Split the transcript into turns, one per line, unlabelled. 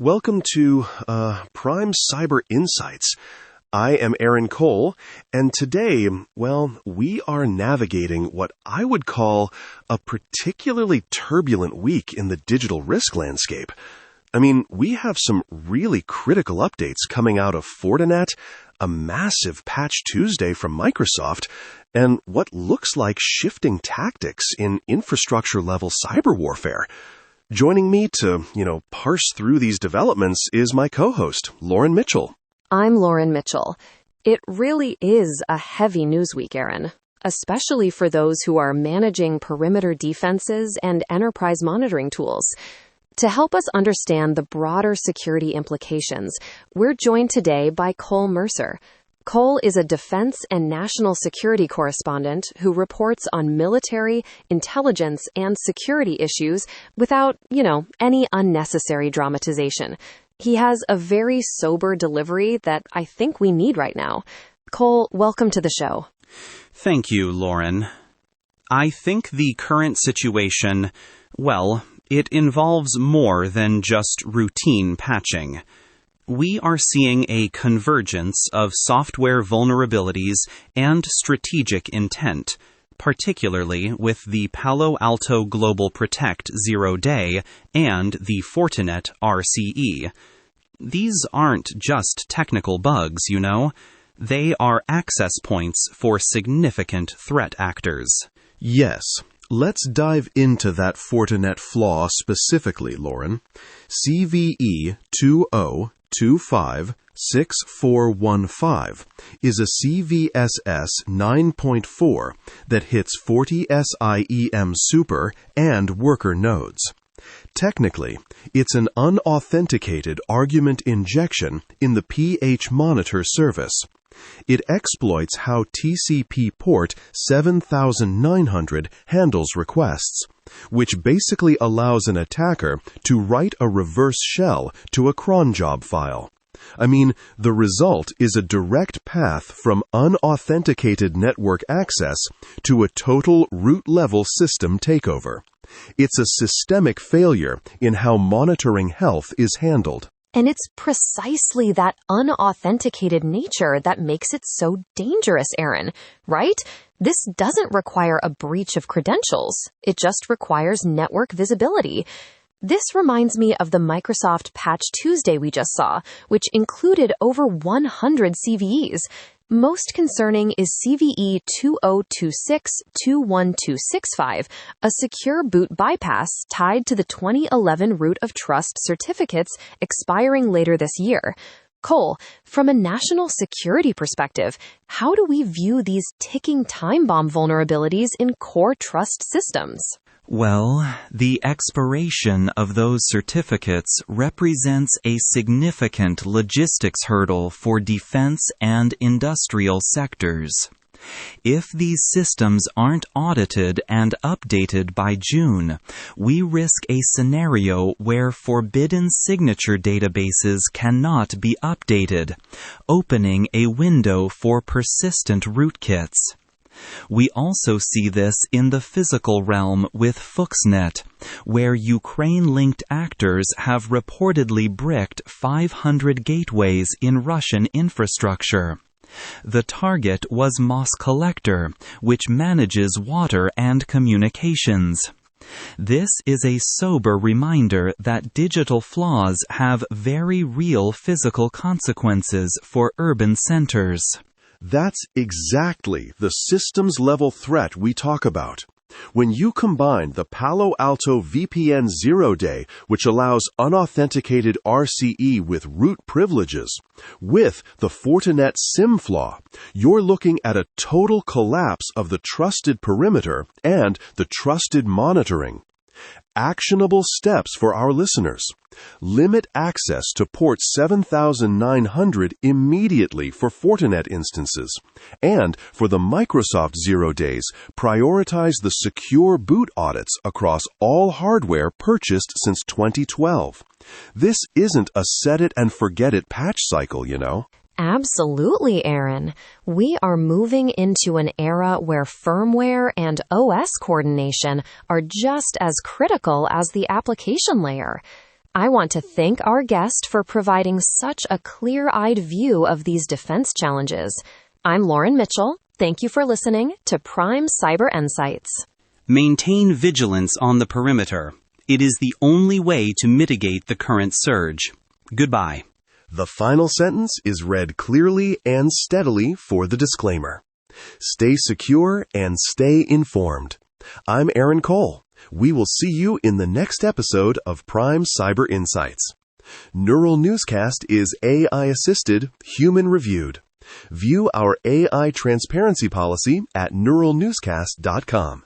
Welcome to Prime Cyber Insights. I am Aaron Cole, and today, we are navigating what I would call a particularly turbulent week in the digital risk landscape. I mean, we have some really critical updates coming out of Fortinet, a massive Patch Tuesday from Microsoft, and what looks like shifting tactics in infrastructure-level cyber warfare. Joining me to, parse through these developments is my co-host, Lauren Mitchell.
I'm Lauren Mitchell. It really is a heavy news week, Aaron, especially for those who are managing perimeter defenses and enterprise monitoring tools. To help us understand the broader security implications, we're joined today by Cole Mercer. Cole is a defense and national security correspondent who reports on military, intelligence, and security issues without, any unnecessary dramatization. He has a very sober delivery that I think we need right now. Cole, welcome to the show.
Thank you, Lauren. I think the current situation, it involves more than just routine patching. We are seeing a convergence of software vulnerabilities and strategic intent, particularly with the Palo Alto GlobalProtect Zero-Day and the Fortinet RCE. These aren't just technical bugs, They are access points for significant threat actors.
Yes. Let's dive into that Fortinet flaw specifically, Lauren. CVE 20256415 is a CVSS 9.4 that hits FortiSIEM Super and worker nodes. Technically, it's an unauthenticated argument injection in the PH monitor service. It exploits how TCP port 7900 handles requests, which basically allows an attacker to write a reverse shell to a cron job file. I mean, the result is a direct path from unauthenticated network access to a total root-level system takeover. It's a systemic failure in how monitoring health is handled.
And it's precisely that unauthenticated nature that makes it so dangerous, Aaron, right? This doesn't require a breach of credentials. It just requires network visibility. This reminds me of the Microsoft Patch Tuesday we just saw, which included over 100 CVEs. Most concerning is CVE 2026-21265, a secure boot bypass tied to the 2011 Root of Trust certificates expiring later this year. Cole, from a national security perspective, how do we view these ticking time bomb vulnerabilities in core trust systems?
The expiration of those certificates represents a significant logistics hurdle for defense and industrial sectors. If these systems aren't audited and updated by June, we risk a scenario where forbidden signature databases cannot be updated, opening a window for persistent rootkits. We also see this in the physical realm with Fuxnet, where Ukraine-linked actors have reportedly bricked 500 gateways in Russian infrastructure. The target was Moss Collector, which manages water and communications. This is a sober reminder that digital flaws have very real physical consequences for urban centers.
That's exactly the systems-level threat we talk about. When you combine the Palo Alto VPN Zero-Day, which allows unauthenticated RCE with root privileges, with the Fortinet SIEM flaw, you're looking at a total collapse of the trusted perimeter and the trusted monitoring. Actionable steps for our listeners. Limit access to port 7900 immediately for Fortinet instances. And for the Microsoft Zero-Days, prioritize the secure boot audits across all hardware purchased since 2012. This isn't a set-it-and-forget-it patch cycle,
Absolutely, Aaron. We are moving into an era where firmware and OS coordination are just as critical as the application layer. I want to thank our guest for providing such a clear-eyed view of these defense challenges. I'm Lauren Mitchell. Thank you for listening to Prime Cyber Insights.
Maintain vigilance on the perimeter. It is the only way to mitigate the current surge. Goodbye.
The final sentence is read clearly and steadily for the disclaimer. Stay secure and stay informed. I'm Aaron Cole. We will see you in the next episode of Prime Cyber Insights. Neural Newscast is AI-assisted, human-reviewed. View our AI transparency policy at neuralnewscast.com.